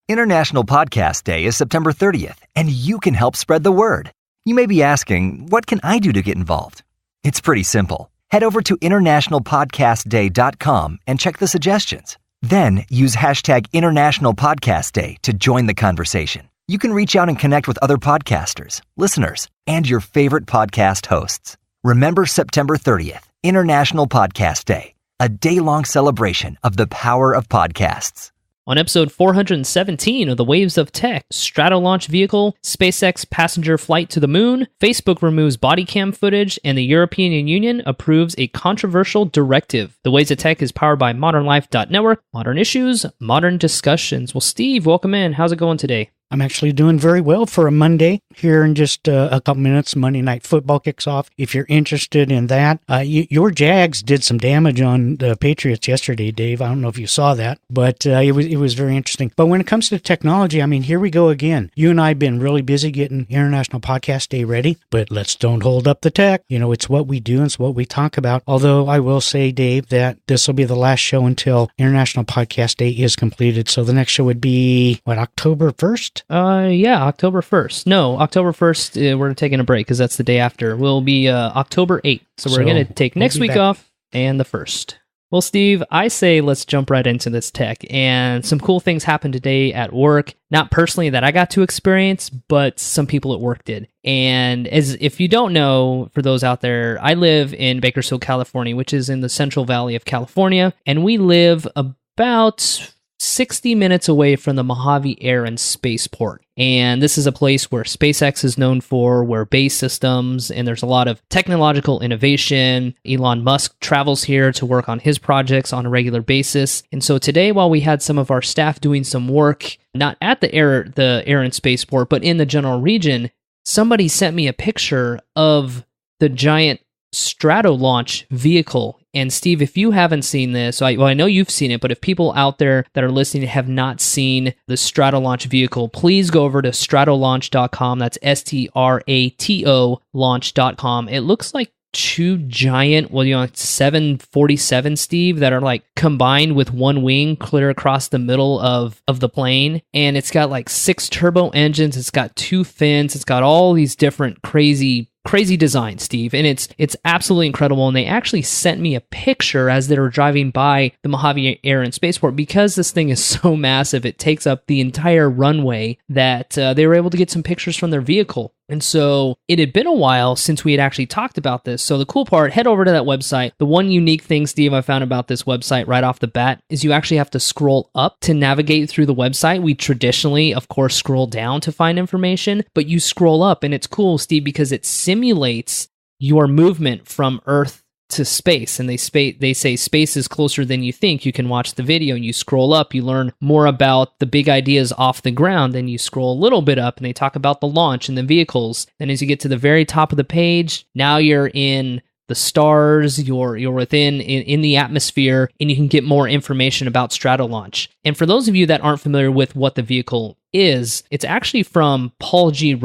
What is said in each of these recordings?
International Podcast Day is September 30th, and you can help spread the word. You may be asking, what can I do to get involved? It's pretty simple. Head over to internationalpodcastday.com and check the suggestions. Then use hashtag International Podcast Day to join the conversation. You can reach out and connect with other podcasters, listeners, and your favorite podcast hosts. Remember September 30th, International Podcast Day, a day-long celebration of the power of podcasts. On episode 417 of The Waves of Tech, Stratolaunch vehicle, SpaceX passenger flight to the moon, Facebook removes body cam footage, and the European Union approves a controversial directive. The Waves of Tech is powered by modernlife.network, modern issues, modern discussions. Well, Steve, welcome in. How's it going today? I'm actually doing very well for a Monday. Here in just a couple minutes, Monday Night Football kicks off. If you're interested in that, your Jags did some damage on the Patriots yesterday, Dave. I don't know if you saw that, but it was very interesting. But when it comes to technology, I mean, here we go again. You and I have been really busy getting International Podcast Day ready, but don't hold up the tech. You know, it's what we do and it's what we talk about. Although I will say, Dave, that this will be the last show until International Podcast Day is completed. So the next show would be, October 1st? Yeah, October 1st. No, October 1st, we're taking a break because that's the day after. We'll be October 8th. So we're going to take next week off and the 1st. Well, Steve, I say let's jump right into this tech. And some cool things happened today at work. Not personally that I got to experience, but some people at work did. And if you don't know, for those out there, I live in Bakersfield, California, which is in the Central Valley of California. And we live about 60 minutes away from the Mojave Air and Spaceport. And this is a place where SpaceX is known for, where base systems, and there's a lot of technological innovation. Elon Musk travels here to work on his projects on a regular basis. And so today, while we had some of our staff doing some work, not at the Air and Spaceport, but in the general region, somebody sent me a picture of the giant Stratolaunch vehicle. And Steve, if you haven't seen this, I know you've seen it, but if people out there that are listening have not seen the Stratolaunch vehicle, please go over to stratolaunch.com. That's STRATO launch.com. It looks like two giant, 747, Steve, that are like combined with one wing clear across the middle of the plane. And it's got like 6 turbo engines. It's got 2 fins. It's got all these different crazy design, Steve, and it's absolutely incredible. And they actually sent me a picture as they were driving by the Mojave Air and Spaceport. Because this thing is so massive, it takes up the entire runway, that they were able to get some pictures from their vehicle. And so it had been a while since we had actually talked about this. So the cool part, head over to that website. The one unique thing, Steve, I found about this website right off the bat is you actually have to scroll up to navigate through the website. We traditionally, of course, scroll down to find information, but you scroll up, and it's cool, Steve, because it simulates your movement from Earth to space. And they say space is closer than you think. You can watch the video and you scroll up, you learn more about the big ideas off the ground, then you scroll a little bit up and they talk about the launch and the vehicles. Then as you get to the very top of the page, now you're in the stars, you're within in the atmosphere, and you can get more information about Stratolaunch. And for those of you that aren't familiar with what the vehicle is, it's actually from Paul G.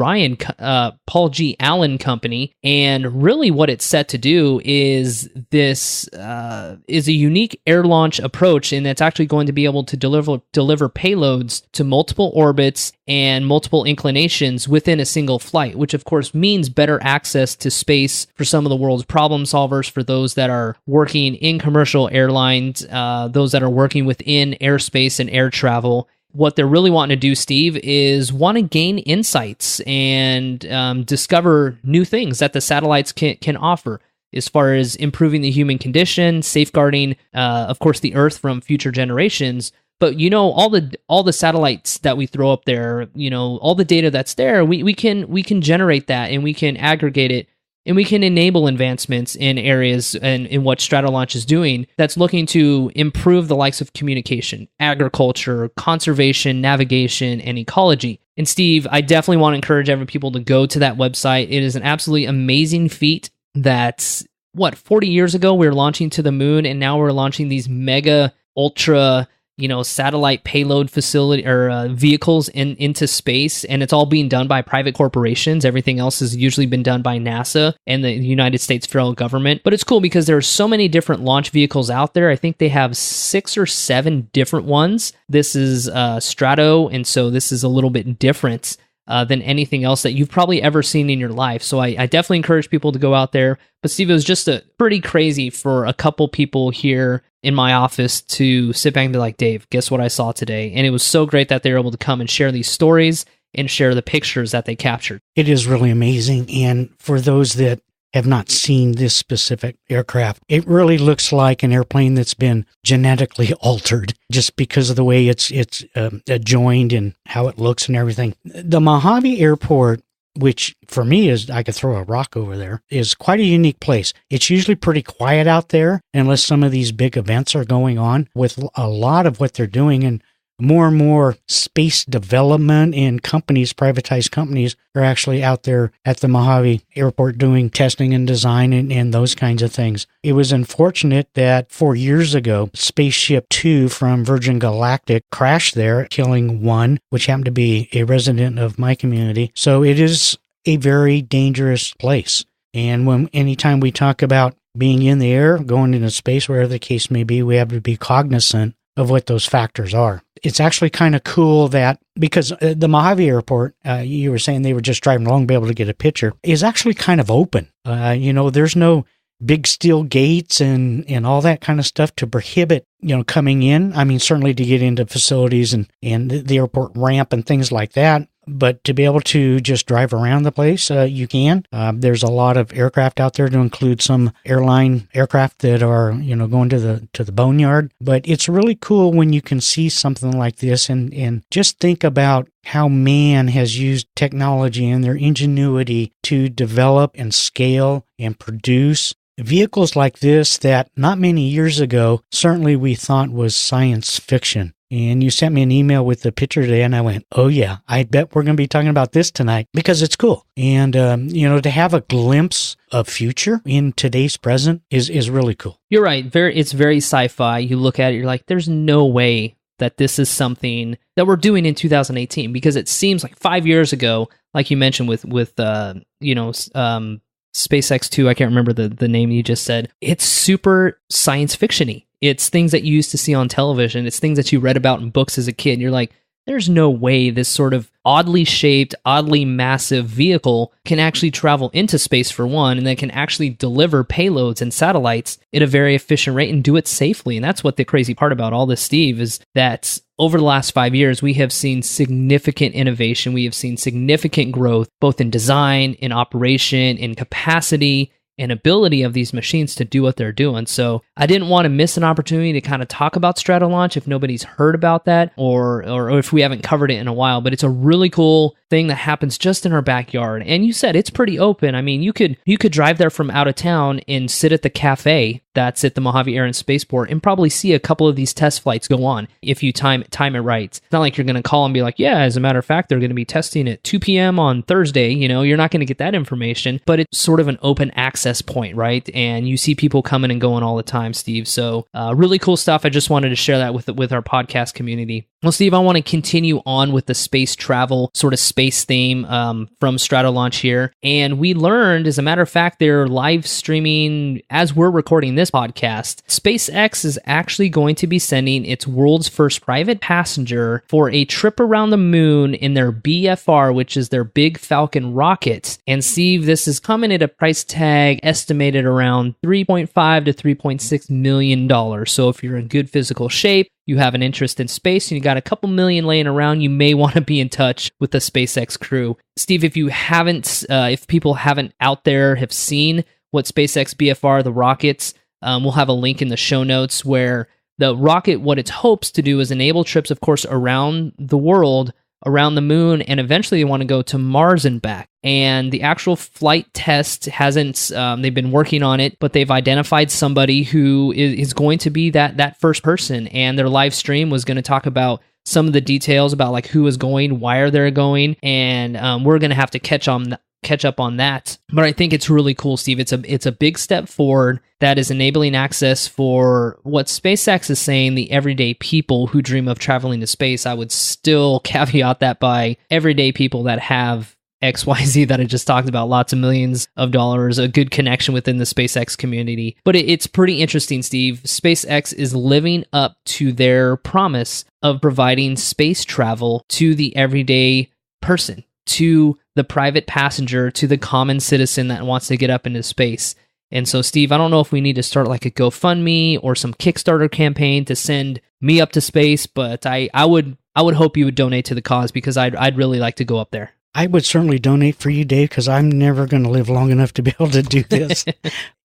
Allen Company, and really what it's set to do is this is a unique air launch approach, and it's actually going to be able to deliver payloads to multiple orbits and multiple inclinations within a single flight, which of course means better access to space for some of the world's problem solvers, for those that are working in commercial airlines, those that are working within airspace and air travel. What they're really wanting to do, Steve, is want to gain insights and discover new things that the satellites can offer as far as improving the human condition, safeguarding, of course, the Earth from future generations. But, all the satellites that we throw up there, all the data that's there, we can generate that, and we can aggregate it, and we can enable advancements in areas and in what Stratolaunch is doing that's looking to improve the likes of communication, agriculture, conservation, navigation, and ecology. And Steve, I definitely want to encourage every people to go to that website. It is an absolutely amazing feat that, 40 years ago we were launching to the moon, and now we're launching these mega, ultra satellite payload facility or vehicles into space, and it's all being done by private corporations. Everything else has usually been done by NASA and the United States federal government. But it's cool because there are so many different launch vehicles out there. I think they have 6 or 7 different ones. This is Strato, and so this is a little bit different than anything else that you've probably ever seen in your life. So I definitely encourage people to go out there. But Steve, it was just pretty crazy for a couple people here in my office to sit back and be like, Dave, guess what I saw today? And it was so great that they were able to come and share these stories and share the pictures that they captured. It is really amazing. And for those that have not seen this specific aircraft, it really looks like an airplane that's been genetically altered just because of the way it's joined and how it looks and everything. The Mojave Airport, which for me is, I could throw a rock over there, is quite a unique place. It's usually pretty quiet out there unless some of these big events are going on. With a lot of what they're doing, and more and more space development and companies, privatized companies, are actually out there at the Mojave Airport doing testing and design and those kinds of things. It was unfortunate that 4 years ago, Spaceship Two from Virgin Galactic crashed there, killing one, which happened to be a resident of my community. So it is a very dangerous place. And anytime we talk about being in the air, going into space, wherever the case may be, we have to be cognizant of what those factors are. It's actually kind of cool that, because the Mojave Airport, you were saying they were just driving along, be able to get a picture, is actually kind of open. There's no big steel gates and all that kind of stuff to prohibit, coming in. I mean, certainly to get into facilities and the airport ramp and things like that. But to be able to just drive around the place, you can. There's a lot of aircraft out there, to include some airline aircraft that are, going to the boneyard. But it's really cool when you can see something like this and just think about how man has used technology and their ingenuity to develop and scale and produce vehicles like this that not many years ago, certainly we thought was science fiction. And you sent me an email with the picture today, and I went, oh yeah, I bet we're going to be talking about this tonight, because it's cool. And, to have a glimpse of future in today's present is really cool. You're right. It's very sci-fi. You look at it, you're like, there's no way that this is something that we're doing in 2018, because it seems like 5 years ago, like you mentioned with SpaceX 2, I can't remember the name you just said. It's super science fiction-y. It's things that you used to see on television. It's things that you read about in books as a kid. And you're like, there's no way this sort of oddly shaped, oddly massive vehicle can actually travel into space, for one, and then can actually deliver payloads and satellites at a very efficient rate and do it safely. And that's what the crazy part about all this, Steve, is that over the last 5 years, we have seen significant innovation. We have seen significant growth, both in design, in operation, in capacity, and ability of these machines to do what they're doing. So I didn't want to miss an opportunity to kind of talk about Stratolaunch if nobody's heard about that, or if we haven't covered it in a while. But it's a really cool thing that happens just in our backyard. And you said it's pretty open. I mean, you could drive there from out of town and sit at the cafe that's at the Mojave Air and Spaceport and probably see a couple of these test flights go on if you time it right. It's not like you're going to call and be like, yeah, as a matter of fact, they're going to be testing at 2 p.m. on Thursday. You're not going to get that information, but it's sort of an open access point, right? And you see people coming and going all the time, Steve. So really cool stuff. I just wanted to share that with our podcast community. Well, Steve, I want to continue on with the space travel sort of space theme from Stratolaunch here. And we learned, as a matter of fact, they're live streaming as we're recording this podcast. SpaceX is actually going to be sending its world's first private passenger for a trip around the moon in their BFR, which is their Big Falcon rocket. And Steve, this is coming at a price tag estimated around $3.5 to $3.6 million. So if you're in good physical shape, you have an interest in space, and you got a couple million laying around, you may want to be in touch with the SpaceX crew. Steve, if people haven't out there have seen what SpaceX BFR, the rockets, we'll have a link in the show notes where the rocket, what it hopes to do is enable trips, of course, around the world, around the moon, and eventually they want to go to Mars and back. And the actual flight test hasn't, they've been working on it, but they've identified somebody who is going to be that first person. And their live stream was going to talk about some of the details about like who is going, why are they going, and we're going to have to catch catch up on that. But I think it's really cool, Steve. It's a big step forward that is enabling access for what SpaceX is saying, the everyday people who dream of traveling to space. I would still caveat that by everyday people that have XYZ that I just talked about, lots of millions of dollars, a good connection within the SpaceX community. But it's pretty interesting, Steve. SpaceX is living up to their promise of providing space travel to the everyday person, to the private passenger, to the common citizen that wants to get up into space. And so, Steve, I don't know if we need to start like a GoFundMe or some Kickstarter campaign to send me up to space, but I would hope you would donate to the cause, because I'd really like to go up there. I would certainly donate for you, Dave, because I'm never going to live long enough to be able to do this.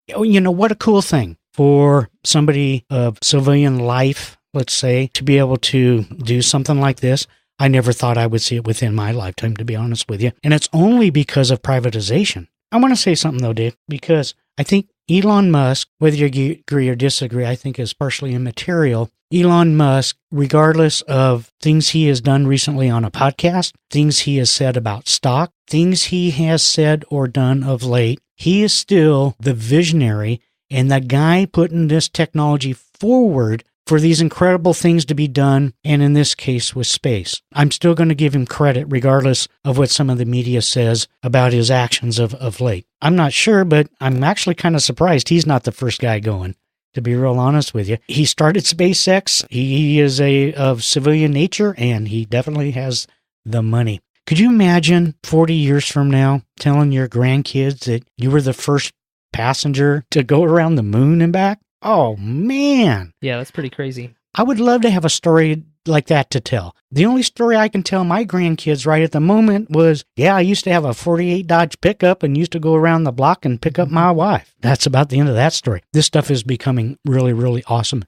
You know, what a cool thing for somebody of civilian life, let's say, to be able to do something like this. I never thought I would see it within my lifetime, to be honest with you. And it's only because of privatization. I want to say something, though, Dave, because I think Elon Musk, whether you agree or disagree, I think is partially immaterial. Elon Musk, regardless of things he has done recently on a podcast, things he has said about stock, things he has said or done of late, he is still the visionary and the guy putting this technology forward for these incredible things to be done, and in this case with space. I'm still going to give him credit regardless of what some of the media says about his actions of late. I'm not sure, but I'm actually kind of surprised he's not the first guy going, to be real honest with you. He started SpaceX. He is of civilian nature, and he definitely has the money. Could you imagine 40 years from now telling your grandkids that you were the first passenger to go around the moon and back? Oh, man. Yeah, that's pretty crazy. I would love to have a story like that to tell. The only story I can tell my grandkids right at the moment was, yeah, I used to have a 48 Dodge pickup and used to go around the block and pick up my wife. That's about the end of that story. This stuff is becoming really, really awesome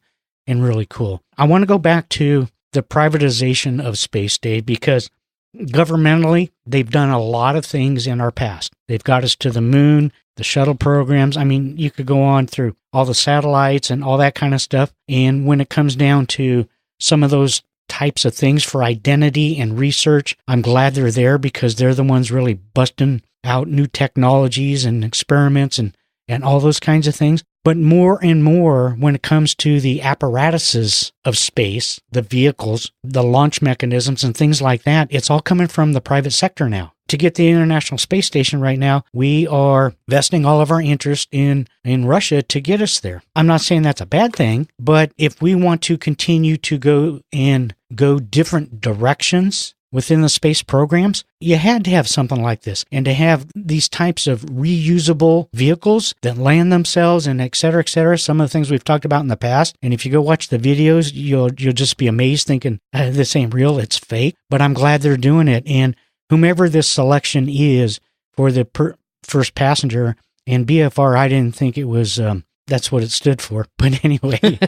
and really cool. I want to go back to the privatization of space, Dave, because governmentally, they've done a lot of things in our past. They've got us to the moon, the shuttle programs. I mean, you could go on through all the satellites and all that kind of stuff. And when it comes down to some of those types of things for identity and research, I'm glad they're there, because they're the ones really busting out new technologies and experiments and all those kinds of things. But more and more, when it comes to the apparatuses of space, the vehicles, the launch mechanisms and things like that, it's all coming from the private sector now. To get the International Space Station right now, we are vesting all of our interest in Russia to get us there. I'm not saying that's a bad thing, but if we want to continue to go different directions within the space programs, you had to have something like this, and to have these types of reusable vehicles that land themselves and et cetera, some of the things we've talked about in the past. And if you go watch the videos, you'll just be amazed thinking, this ain't real, it's fake. But I'm glad they're doing it. And whomever this selection is for the first passenger, and BFR, I didn't think it was, that's what it stood for. But anyway.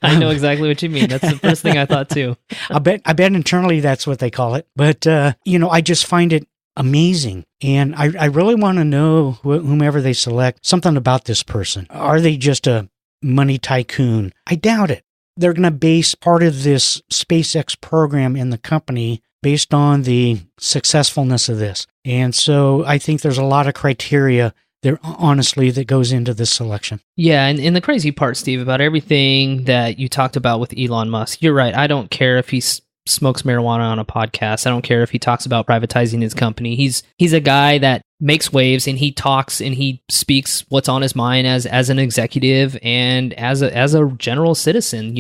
I know exactly what you mean. That's the first thing I thought too. I bet internally that's what they call it. But, I just find it amazing. And I really want to know whomever they select, something about this person. Are they just a money tycoon? I doubt it. They're going to base part of this SpaceX program in the company based on the successfulness of this. And so I think there's a lot of criteria there, honestly, that goes into this selection. Yeah, and the crazy part, Steve, about everything that you talked about with Elon Musk, you're right. I don't care if he smokes marijuana on a podcast. I don't care if he talks about privatizing his company. He's a guy that makes waves, and he talks and he speaks what's on his mind as an executive and as a general citizen,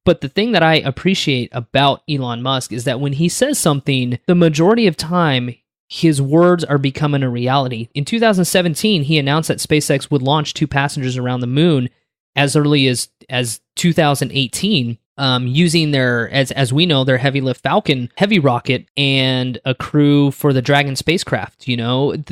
But the thing that I appreciate about Elon Musk is that when he says something, the majority of time, his words are becoming a reality. In 2017, he announced that SpaceX would launch 2 passengers around the moon as early as 2018, using their, as we know, their heavy lift Falcon heavy rocket and a crew for the Dragon spacecraft.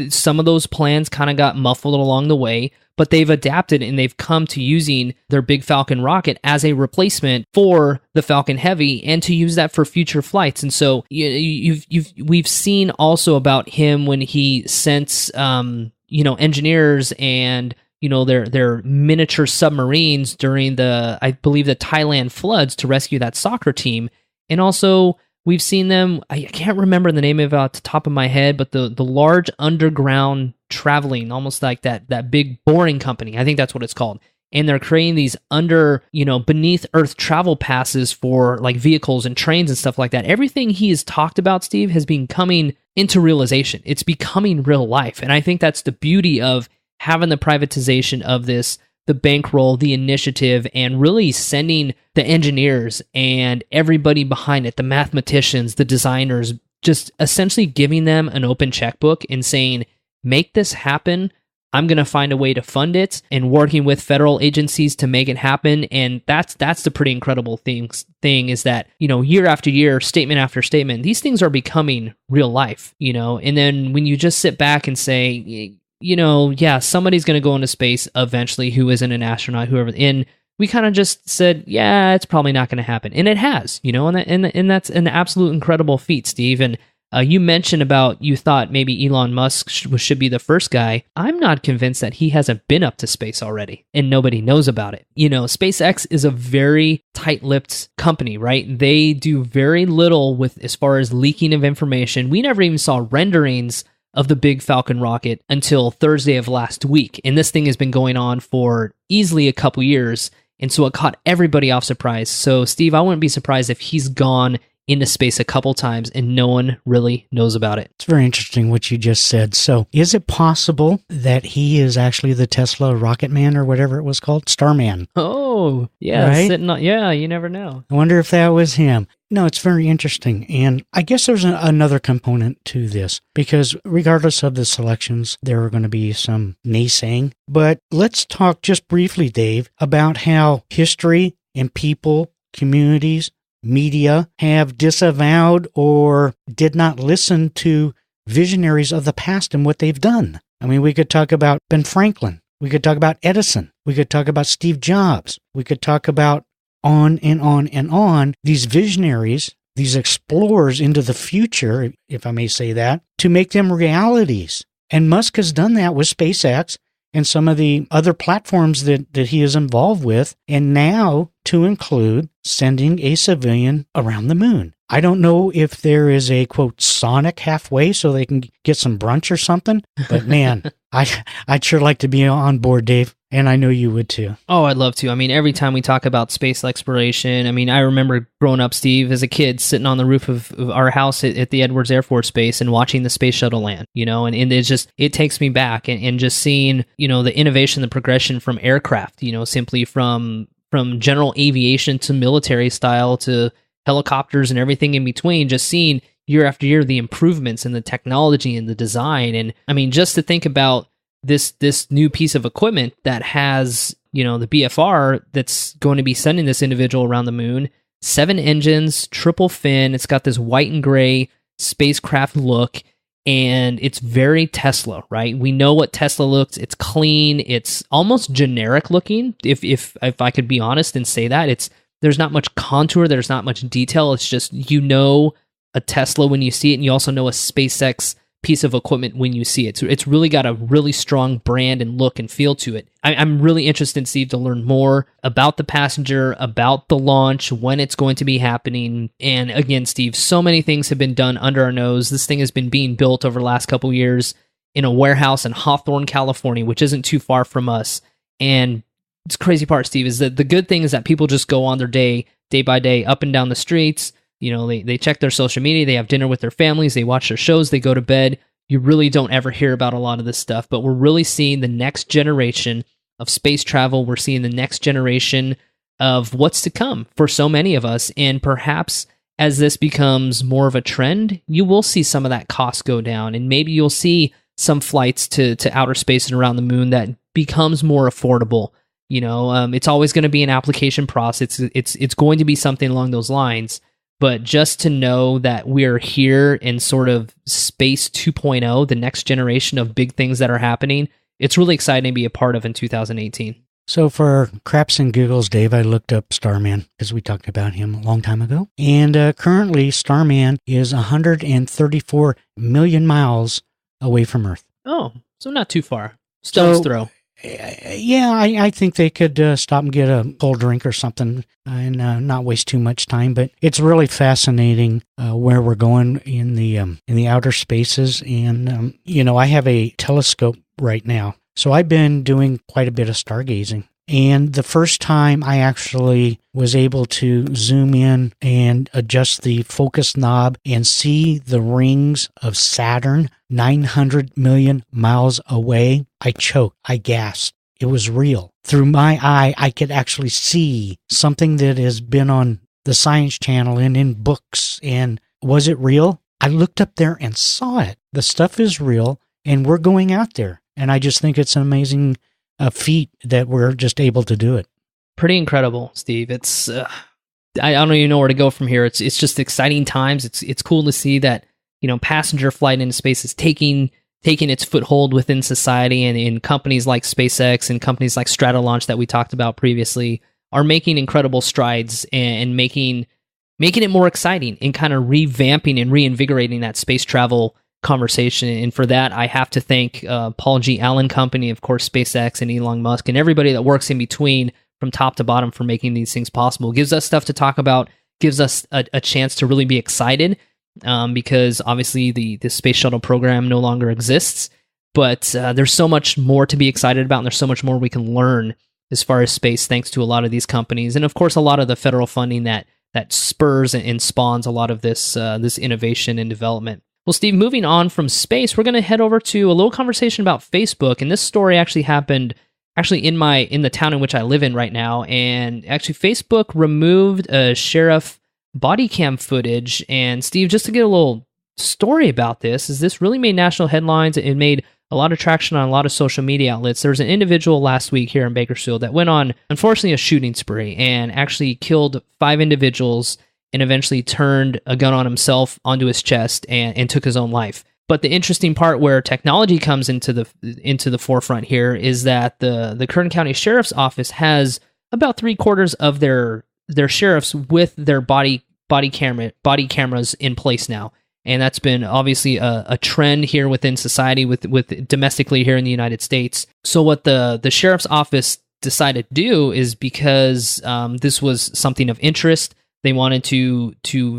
Some of those plans kind of got muffled along the way, but they've adapted and they've come to using their big Falcon rocket as a replacement for the Falcon Heavy, and to use that for future flights. And so we've seen also about him when he sent engineers and their miniature submarines during I believe the Thailand floods to rescue that soccer team. And also We've seen them, I can't remember the name of it off the top of my head, but the large underground traveling, almost like that big boring company. I think that's what it's called. And they're creating these beneath earth travel passes for like vehicles and trains and stuff like that. Everything he has talked about, Steve, has been coming into realization. It's becoming real life. And I think that's the beauty of having the privatization of this, the bankroll, the initiative, and really sending the engineers and everybody behind it, the mathematicians, the designers, just essentially giving them an open checkbook and saying, make this happen. I'm going to find a way to fund it, and working with federal agencies to make it happen. And that's the pretty incredible thing is that, year after year, statement after statement, these things are becoming real life, and then when you just sit back and say, yeah, somebody's going to go into space eventually who isn't an astronaut, whoever. And we kind of just said, yeah, it's probably not going to happen. And it has, and that's an absolute incredible feat, Steve. And you mentioned about you thought maybe Elon Musk should be the first guy. I'm not convinced that he hasn't been up to space already and nobody knows about it. SpaceX is a very tight-lipped company, right? They do very little with as far as leaking of information. We never even saw renderings of the big Falcon rocket until Thursday of last week. And this thing has been going on for easily a couple years. And so it caught everybody off surprise. So Steve, I wouldn't be surprised if he's gone into space a couple times and no one really knows about it. It's very interesting what you just said. So is it possible that he is actually the Tesla rocket man or whatever it was called? Starman. Oh, yeah. Right? You never know. I wonder if that was him. No, it's very interesting. And I guess there's another component to this, because regardless of the selections, there are going to be some naysaying. But let's talk just briefly, Dave, about how history and people, communities, media have disavowed or did not listen to visionaries of the past and what they've done. I mean, we could talk about Ben Franklin. We could talk about Edison. We could talk about Steve Jobs. We could talk about on and on and on, these visionaries, these explorers into the future, if I may say that, to make them realities. And Musk has done that with SpaceX and some of the other platforms that he is involved with, and now to include sending a civilian around the moon. I don't know if there is a, quote, Sonic halfway so they can get some brunch or something, but man, I'd sure like to be on board, Dave, and I know you would too. Oh, I'd love to. I mean, every time we talk about space exploration, I mean, I remember growing up, Steve, as a kid, sitting on the roof of our house at the Edwards Air Force Base and watching the space shuttle land, and it takes me back and just seeing, the innovation, the progression from aircraft, simply from general aviation to military style to helicopters and everything in between, just seeing year after year the improvements in the technology and the design. And I mean, just to think about this new piece of equipment that has, the BFR that's going to be sending this individual around the moon, 7 engines, triple fin, it's got this white and gray spacecraft look, and it's very Tesla, right? We know what Tesla looks. It's clean. It's almost generic looking, if I could be honest and say that. There's not much contour. There's not much detail. It's just, a Tesla when you see it, and you also know a SpaceX piece of equipment when you see it. So it's really got a really strong brand and look and feel to it. I'm really interested, Steve, to learn more about the Passenger, about the launch, when it's going to be happening. And again, Steve, so many things have been done under our nose. This thing has been being built over the last couple of years in a warehouse in Hawthorne, California, which isn't too far from us. And it's crazy part, Steve, is that the good thing is that people just go on their day by day, up and down the streets. They check their social media, they have dinner with their families, they watch their shows, they go to bed. You really don't ever hear about a lot of this stuff, but we're really seeing the next generation of space travel. We're seeing the next generation of what's to come for so many of us. And perhaps as this becomes more of a trend, you will see some of that cost go down, and maybe you'll see some flights to outer space and around the moon that becomes more affordable. It's always going to be an application process. It's going to be something along those lines. But just to know that we're here in sort of space 2.0, the next generation of big things that are happening, it's really exciting to be a part of in 2018. So for craps and giggles, Dave, I looked up Starman because we talked about him a long time ago. And currently, Starman is 134 million miles away from Earth. Oh, so not too far. Stone's throw. Yeah, I think they could stop and get a cold drink or something and not waste too much time. But it's really fascinating where we're going in the outer spaces. And I have a telescope right now, so I've been doing quite a bit of stargazing. And the first time I actually was able to zoom in and adjust the focus knob and see the rings of Saturn 900 million miles away, I choked. I gasped. It was real. Through my eye, I could actually see something that has been on the Science Channel and in books. And was it real? I looked up there and saw it. The stuff is real, and we're going out there. And I just think it's an amazing feat that we're just able to do it. Pretty incredible, Steve. It's I don't even know where to go from here. It's just exciting times. It's cool to see that passenger flight into space is taking its foothold within society, and in companies like SpaceX and companies like Stratolaunch that we talked about previously are making incredible strides and making it more exciting and kind of revamping and reinvigorating that space travel conversation. And for that, I have to thank Paul G. Allen Company, of course, SpaceX and Elon Musk, and everybody that works in between from top to bottom for making these things possible. It gives us stuff to talk about, gives us a chance to really be excited, because obviously the space shuttle program no longer exists, but there's so much more to be excited about, and there's so much more we can learn as far as space thanks to a lot of these companies, and of course a lot of the federal funding that spurs and spawns a lot of this innovation and development. Well, Steve, moving on from space, we're going to head over to a little conversation about Facebook. And this story actually happened in the town in which I live in right now. And actually, Facebook removed a sheriff body cam footage. And Steve, just to get a little story about this, is this really made national headlines. It made a lot of traction on a lot of social media outlets. There was an individual last week here in Bakersfield that went on, unfortunately, a shooting spree and actually killed 5 individuals and eventually turned a gun on himself onto his chest and took his own life. But the interesting part where technology comes into the forefront here is that the Kern County Sheriff's Office has about 3/4 of their sheriffs with their body cameras in place now. And that's been obviously a trend here within society with domestically here in the United States. So what the Sheriff's Office decided to do is, because this was something of interest, they wanted to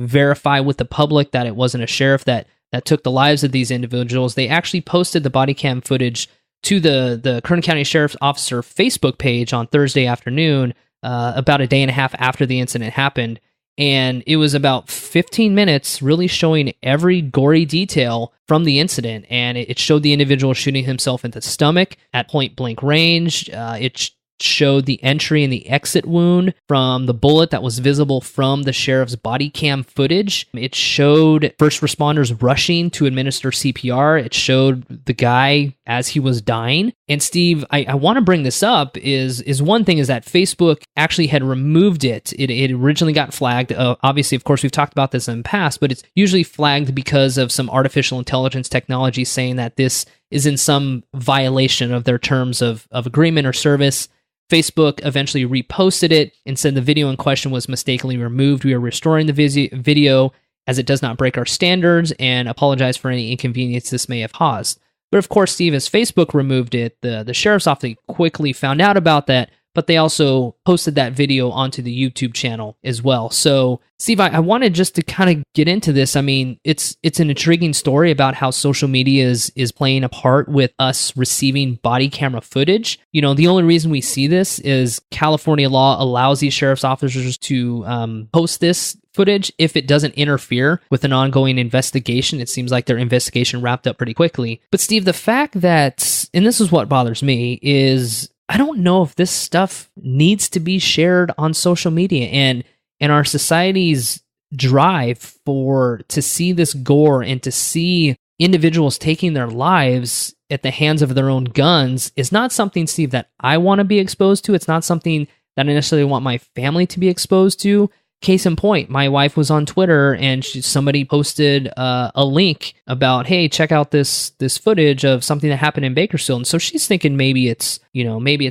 verify with the public that it wasn't a sheriff that took the lives of these individuals. They actually posted the body cam footage to the Kern County Sheriff's Officer Facebook page on Thursday afternoon, about a day and a half after the incident happened. And it was about 15 minutes really showing every gory detail from the incident. And it showed the individual shooting himself in the stomach at point blank range. It showed the entry and the exit wound from the bullet that was visible from the sheriff's body cam footage. It showed first responders rushing to administer CPR. It showed the guy as he was dying. And Steve, I want to bring this up is one thing is that Facebook actually had removed it. It originally got flagged. Obviously, of course, we've talked about this in the past, but it's usually flagged because of some artificial intelligence technology saying that this is in some violation of their terms of agreement or service. Facebook eventually reposted it and said the video in question was mistakenly removed. We are restoring the video as it does not break our standards and apologize for any inconvenience this may have caused. But of course, Steve, as Facebook removed it, the sheriff's office quickly found out about that, but they also posted that video onto the YouTube channel as well. So, Steve, I wanted just to kind of get into this. I mean, it's an intriguing story about how social media is playing a part with us receiving body camera footage. The only reason we see this is California law allows these sheriff's officers to post this footage if it doesn't interfere with an ongoing investigation. It seems like their investigation wrapped up pretty quickly. But Steve, the fact that, and this is what bothers me, is I don't know if this stuff needs to be shared on social media, and our society's drive to see this gore and to see individuals taking their lives at the hands of their own guns is not something, Steve, that I want to be exposed to. It's not something that I necessarily want my family to be exposed to. Case in point, my wife was on Twitter and somebody posted a link about, hey, check out this footage of something that happened in Bakersfield. And so she's thinking maybe it's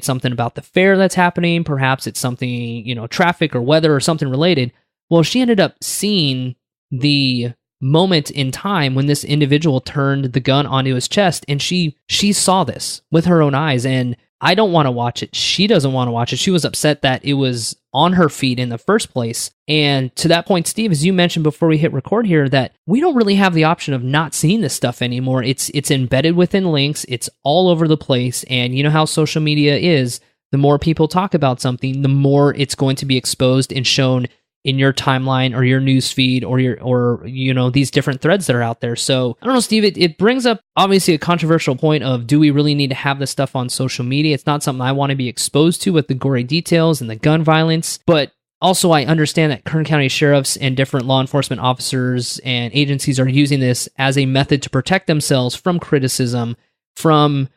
something about the fair that's happening. Perhaps it's something, traffic or weather or something related. Well, she ended up seeing the moment in time when this individual turned the gun onto his chest, and she saw this with her own eyes. And I don't want to watch it. She doesn't want to watch it. She was upset that it was on her feed in the first place. And to that point, Steve, as you mentioned before we hit record here, that we don't really have the option of not seeing this stuff anymore. It's embedded within links. It's all over the place. And you know how social media is. The more people talk about something, the more it's going to be exposed and shown in your timeline or your news feed or these different threads that are out there. So I don't know, Steve, it brings up obviously a controversial point of, do we really need to have this stuff on social media? It's not something I want to be exposed to with the gory details and the gun violence, but also I understand that Kern County sheriffs and different law enforcement officers and agencies are using this as a method to protect themselves from criticism, from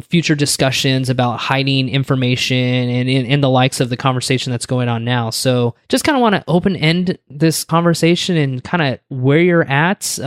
future discussions about hiding information and the likes of the conversation that's going on now. So just kind of want to open end this conversation and kind of where you're at.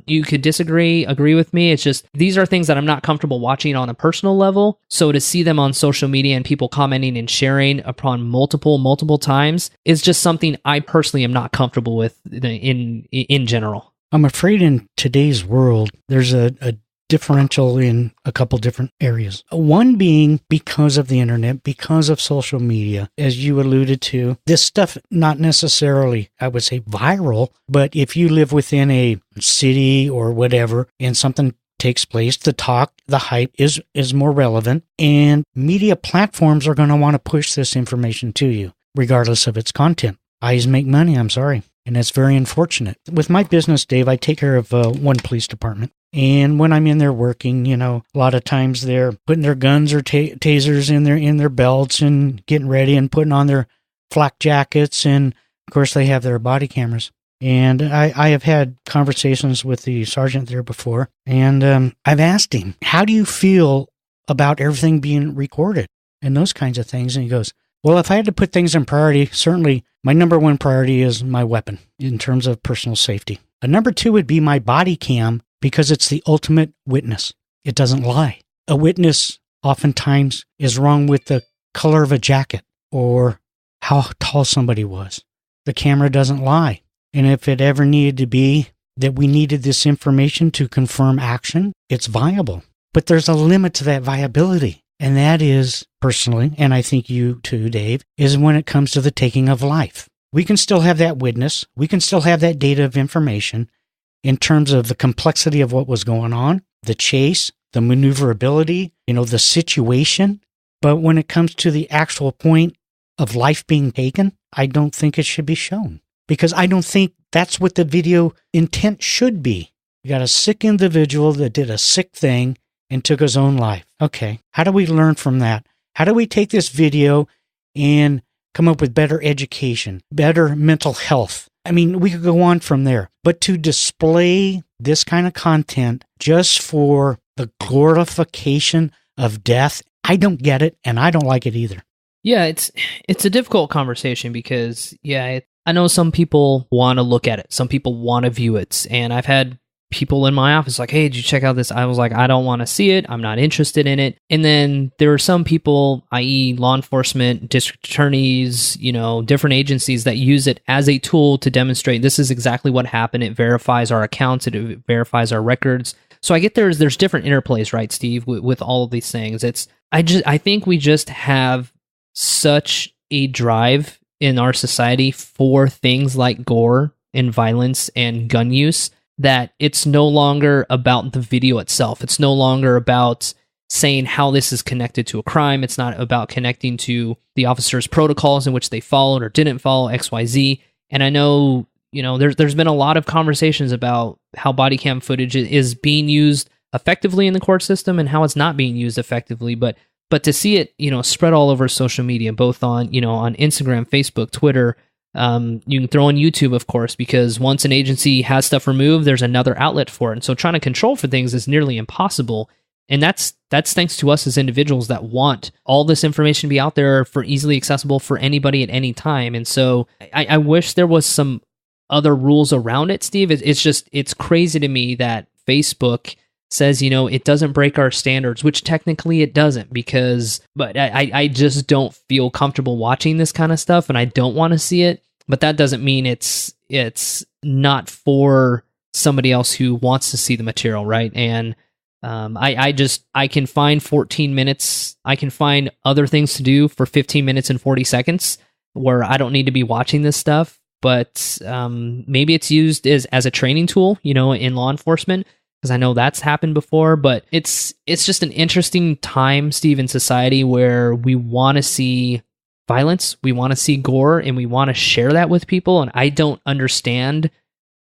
You could disagree, agree with me. It's just, these are things that I'm not comfortable watching on a personal level. So to see them on social media and people commenting and sharing upon multiple times is just something I personally am not comfortable with in general. I'm afraid in today's world, there's a differential in a couple different areas. One being because of the internet, because of social media, as you alluded to. This stuff, not necessarily, I would say, viral, but if you live within a city or whatever and something takes place, the talk, the hype is more relevant, and media platforms are going to want to push this information to you, regardless of its content. Eyes make money, I'm sorry. And that's very unfortunate. With my business, Dave, I take care of one police department. And when I'm in there working, a lot of times they're putting their guns or tasers in their belts and getting ready and putting on their flak jackets. And of course, they have their body cameras. And I have had conversations with the sergeant there before. And I've asked him, how do you feel about everything being recorded and those kinds of things? And he goes, well, if I had to put things in priority, certainly my number one priority is my weapon in terms of personal safety. A number two would be my body cam, because it's the ultimate witness. It doesn't lie. A witness oftentimes is wrong with the color of a jacket or how tall somebody was. The camera doesn't lie. And if it ever needed to be that we needed this information to confirm action, it's viable. But there's a limit to that viability. And that is, personally, and I think you too, Dave, is when it comes to the taking of life. We can still have that witness. We can still have that data of information in terms of the complexity of what was going on, the chase, the maneuverability, the situation. But when it comes to the actual point of life being taken, I don't think it should be shown, because I don't think that's what the video intent should be. You got a sick individual that did a sick thing and took his own life. Okay, how do we learn from that? How do we take this video and come up with better education, better mental health? I mean, we could go on from there. But to display this kind of content just for the glorification of death, I don't get it, and I don't like it either. Yeah, it's a difficult conversation because, I know some people want to look at it. Some people want to view it. And I've had people in my office like, hey, did you check out this? I was like, I don't want to see it. I'm not interested in it. And then there are some people, i.e. law enforcement, district attorneys, different agencies that use it as a tool to demonstrate this is exactly what happened. It verifies our accounts. It verifies our records. So I get there's different interplays, right, Steve, with all of these things. I think we just have such a drive in our society for things like gore and violence and gun use that it's no longer about the video itself. It's no longer about saying how this is connected to a crime. It's not about connecting to the officer's protocols in which they followed or didn't follow XYZ. And I know, there's been a lot of conversations about how body cam footage is being used effectively in the court system and how it's not being used effectively. But to see it, spread all over social media, both on, on Instagram, Facebook, Twitter. You can throw on YouTube, of course, because once an agency has stuff removed, there's another outlet for it. And so trying to control for things is nearly impossible. And that's thanks to us as individuals that want all this information to be out there for easily accessible for anybody at any time. And so I wish there was some other rules around it, Steve. It's crazy to me that Facebook says, it doesn't break our standards, which technically it doesn't, but I just don't feel comfortable watching this kind of stuff and I don't want to see it. But that doesn't mean it's not for somebody else who wants to see the material, right? And I can find 14 minutes. I can find other things to do for 15 minutes and 40 seconds where I don't need to be watching this stuff. But maybe it's used as a training tool, in law enforcement, because I know that's happened before. But it's just an interesting time, Steve, in society where we want to see violence, we want to see gore, and we want to share that with people. And I don't understand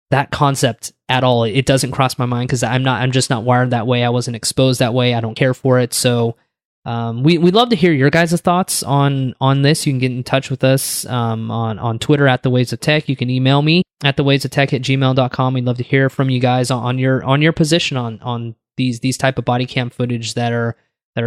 that concept at all. It doesn't cross my mind because I'm just not wired that way. I wasn't exposed that way. I don't care for it. So we'd love to hear your guys' thoughts on this. You can get in touch with us on Twitter at The Ways of Tech. You can email me at thewaysoftech@gmail.com. We'd love to hear from you guys on your position on these type of body cam footage that are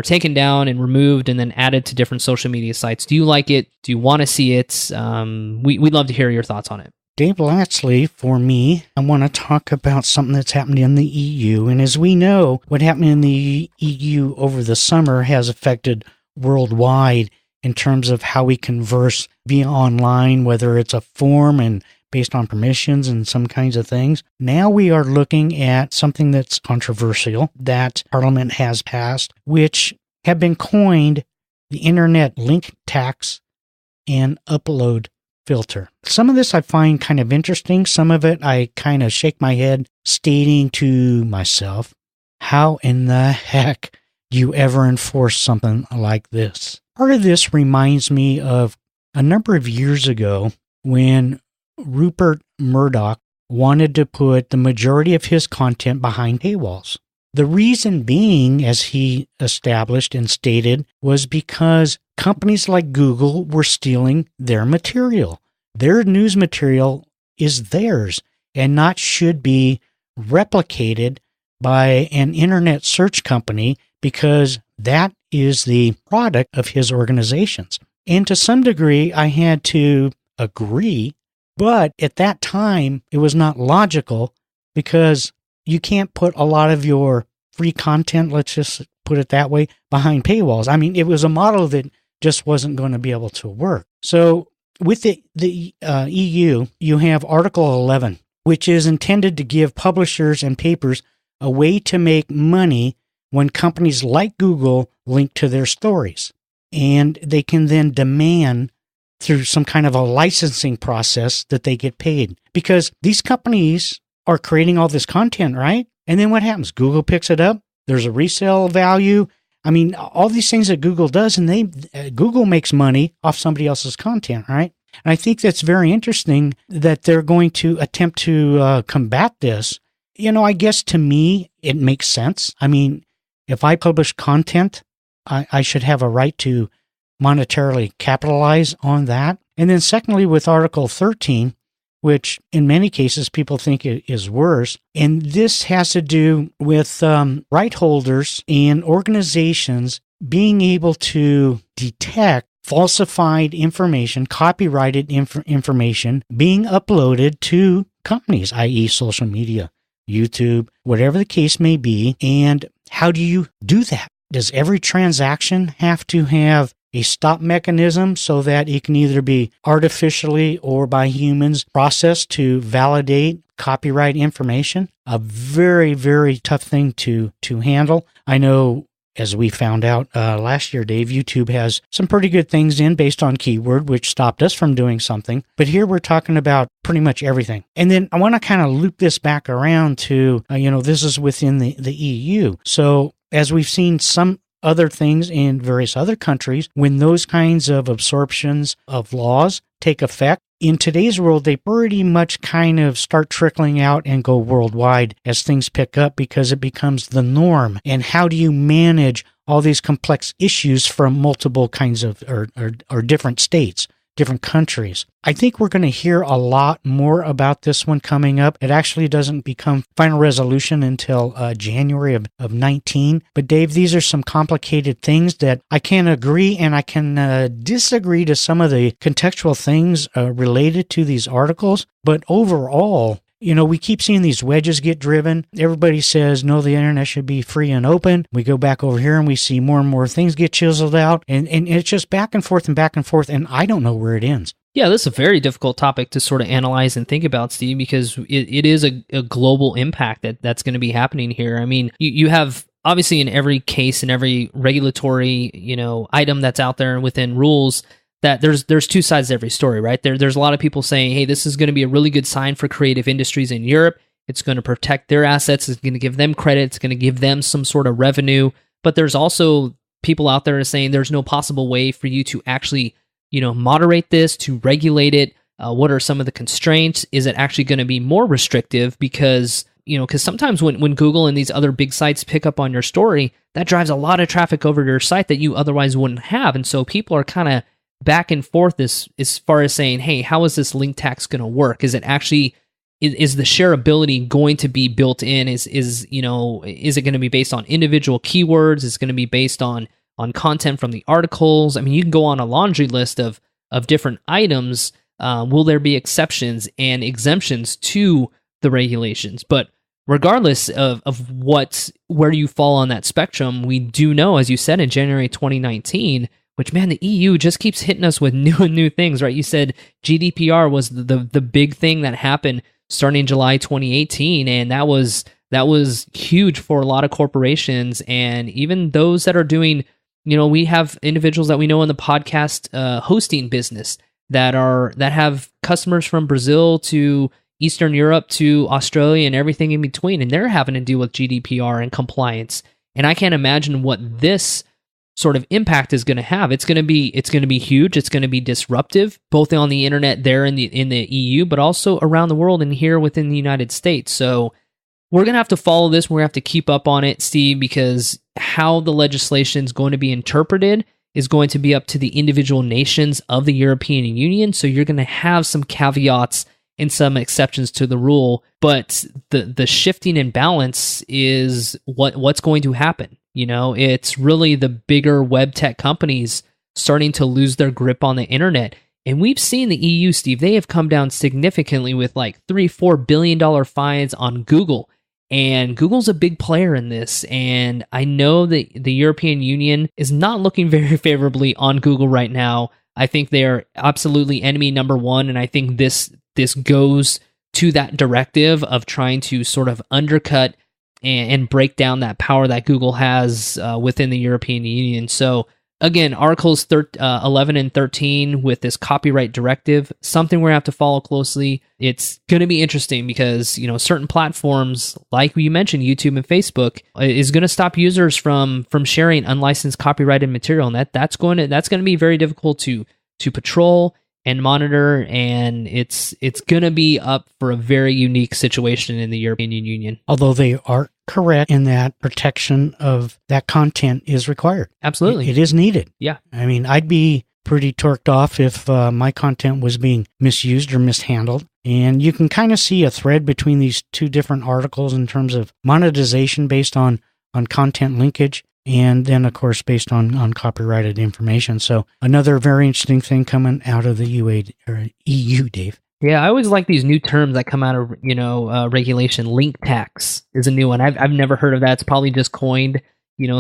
taken down and removed and then added to different social media sites. Do you like it? Do you want to see it? We'd love to hear your thoughts on it. Dave, lastly, for me, I want to talk about something that's happened in the EU. And as we know, what happened in the EU over the summer has affected worldwide in terms of how we converse via online, whether it's a form and based on permissions and some kinds of things. Now we are looking at something that's controversial that Parliament has passed, which have been coined the Internet Link Tax and Upload Filter. Some of this I find kind of interesting. Some of it I kind of shake my head, stating to myself, how in the heck do you ever enforce something like this? Part of this reminds me of a number of years ago when Rupert Murdoch wanted to put the majority of his content behind paywalls. The reason being, as he established and stated, was because companies like Google were stealing their material. Their news material is theirs and not should be replicated by an internet search company because that is the product of his organizations. And to some degree, I had to agree, but at that time, it was not logical because you can't put a lot of your free content, let's just put it that way, behind paywalls. I mean, it was a model that just wasn't going to be able to work. So with the EU, you have Article 11, which is intended to give publishers and papers a way to make money when companies like Google link to their stories. And they can then demand through some kind of a licensing process that they get paid. Because these companies are creating all this content, right? And then what happens? Google picks it up. There's a resale value. I mean, all these things that Google does, and Google makes money off somebody else's content, right? And I think that's very interesting that they're going to attempt to combat this. You know, I guess to me, it makes sense. I mean, if I publish content, I should have a right to monetarily capitalize on that. And then secondly, with Article 13, which in many cases people think is worse. And this has to do with right holders and organizations being able to detect falsified information, copyrighted information being uploaded to companies, i.e. social media, YouTube, whatever the case may be. And how do you do that? Does every transaction have to have a stop mechanism so that it can either be artificially or by humans processed to validate copyright information? A very, very tough thing to handle. I know, as we found out last year, Dave, YouTube has some pretty good things in based on keyword, which stopped us from doing something. But here we're talking about pretty much everything. And then I want to kind of loop this back around to, this is within the EU. So as we've seen some other things in various other countries, when those kinds of absorptions of laws take effect, in today's world, they pretty much kind of start trickling out and go worldwide as things pick up because it becomes the norm. And how do you manage all these complex issues from multiple kinds of or different states, different countries? I think we're going to hear a lot more about this one coming up. It actually doesn't become final resolution until January of 19. But Dave, these are some complicated things that I can agree and I can disagree to some of the contextual things related to these articles. But overall, we keep seeing these wedges get driven. Everybody says, no, the internet should be free and open. We go back over here and we see more and more things get chiseled out. And it's just back and forth, and I don't know where it ends. Yeah, this is a very difficult topic to sort of analyze and think about, Steve, because it is a global impact that's going to be happening here. I mean, you have obviously in every case, in every regulatory, item that's out there within rules, that there's two sides to every story, right? There's a lot of people saying, hey, this is going to be a really good sign for creative industries in Europe. It's going to protect their assets. It's going to give them credit. It's going to give them some sort of revenue. But there's also people out there saying there's no possible way for you to actually, moderate this, to regulate it. What are some of the constraints? Is it actually going to be more restrictive? Because sometimes when Google and these other big sites pick up on your story, that drives a lot of traffic over to your site that you otherwise wouldn't have. And so people are kind of back and forth as far as saying, hey, how is this link tax going to work? Is it actually, is the shareability going to be built in? Is it going to be based on individual keywords? Is it going to be based on content from the articles? I mean, you can go on a laundry list of different items. Will there be exceptions and exemptions to the regulations? But regardless of where you fall on that spectrum, we do know, as you said, in January 2019, which, man, the EU just keeps hitting us with new and new things, right? You said GDPR was the big thing that happened starting July 2018, and that was huge for a lot of corporations, and even those that are doing, we have individuals that we know in the podcast hosting business that have customers from Brazil to Eastern Europe to Australia and everything in between, and they're having to deal with GDPR and compliance. And I can't imagine what this sort of impact is going to have. It's going to be huge. It's going to be disruptive, both on the internet there in the EU, but also around the world and here within the United States. So we're going to have to follow this. We're going to have to keep up on it, Steve, because how the legislation is going to be interpreted is going to be up to the individual nations of the European Union. So you're going to have some caveats and some exceptions to the rule, but the shifting in balance is what's going to happen. It's really the bigger web tech companies starting to lose their grip on the internet. And we've seen the EU, Steve, they have come down significantly with like $3-4 billion fines on Google. And Google's a big player in this. And I know that the European Union is not looking very favorably on Google right now. I think they are absolutely enemy number one. And I think this goes to that directive of trying to sort of undercut and break down that power that Google has within the European Union. So again, Articles 11 and 13 with this copyright directive, something we're going to have to follow closely. It's going to be interesting because, certain platforms, like you mentioned, YouTube and Facebook, is going to stop users from sharing unlicensed copyrighted material. And that's going to be very difficult to patrol and monitor, and it's going to be up for a very unique situation in the European Union. Although they are correct in that protection of that content is required. Absolutely. It is needed. Yeah. I mean, I'd be pretty torqued off if my content was being misused or mishandled. And you can kind of see a thread between these two different articles in terms of monetization based on content linkage. And then, of course, based on copyrighted information. So another very interesting thing coming out of the EU, Dave. Yeah, I always like these new terms that come out of regulation. Link tax is a new one. I've never heard of that. It's probably just coined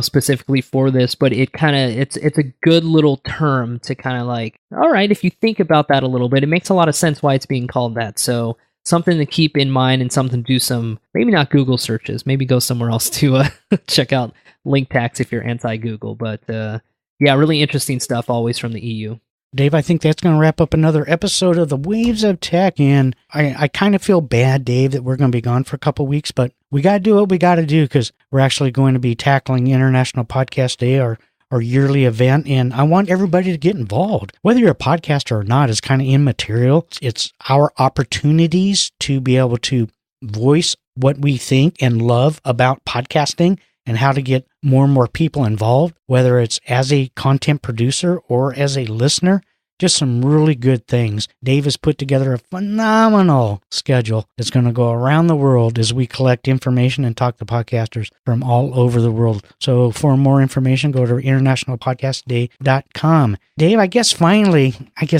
specifically for this, but it's a good little term to kind of like, all right, if you think about that a little bit, it makes a lot of sense why it's being called that. So something to keep in mind and something to do some, maybe not Google searches, maybe go somewhere else to check out link tax if you're anti-Google. But yeah, really interesting stuff always from the EU. Dave, I think that's going to wrap up another episode of the Waves of Tech. And I kind of feel bad, Dave, that we're going to be gone for a couple weeks, but we got to do what we got to do because we're actually going to be tackling International Podcast Day, our yearly event. And I want everybody to get involved. Whether you're a podcaster or not is kind of immaterial. It's our opportunities to be able to voice what we think and love about podcasting and how to get more and more people involved, whether it's as a content producer or as a listener. Just some really good things. Dave has put together a phenomenal schedule that's going to go around the world as we collect information and talk to podcasters from all over the world. So for more information, go to internationalpodcastday.com. Dave, I guess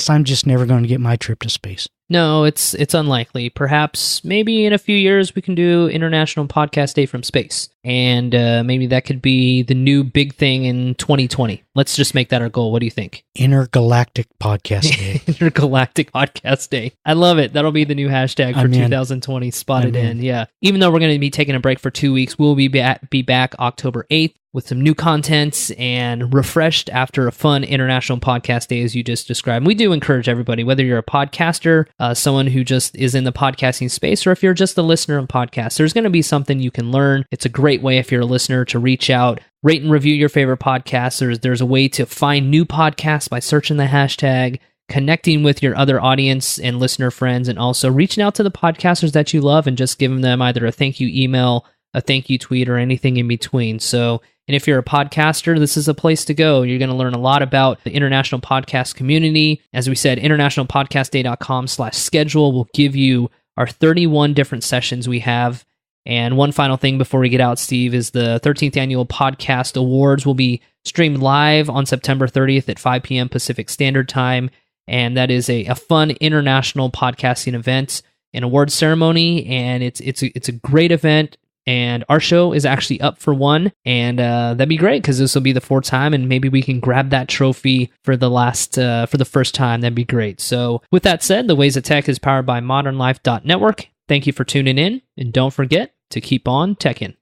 I'm just never going to get my trip to space. No, it's unlikely. Perhaps maybe in a few years we can do International Podcast Day from space. And maybe that could be the new big thing in 2020. Let's just make that our goal. What do you think? Intergalactic Podcast Day. Intergalactic Podcast Day. I love it. That'll be the new hashtag for 2020. Spotted in. Yeah. Even though we're going to be taking a break for 2 weeks, we'll be back October 8th with some new content and refreshed after a fun International Podcast Day, as you just described. We do encourage everybody, whether you're a podcaster, someone who just is in the podcasting space, or if you're just a listener of podcasts, there's going to be something you can learn. It's a great way, if you're a listener, to reach out, rate and review your favorite podcasts. There's a way to find new podcasts by searching the hashtag, connecting with your other audience and listener friends, and also reaching out to the podcasters that you love and just giving them either a thank you email, a thank you tweet, or anything in between. And if you're a podcaster, this is a place to go. You're going to learn a lot about the international podcast community. As we said, internationalpodcastday.com/schedule will give you our 31 different sessions we have. And one final thing before we get out, Steve, is the 13th Annual Podcast Awards will be streamed live on September 30th at 5 p.m. Pacific Standard Time. And that is a fun international podcasting event, an award ceremony, and it's a great event. And our show is actually up for one, and that'd be great because this will be the 4th time, and maybe we can grab that trophy for the first time. That'd be great. So, with that said, The Ways of Tech is powered by modernlife.network. Thank you for tuning in, and don't forget to keep on teching.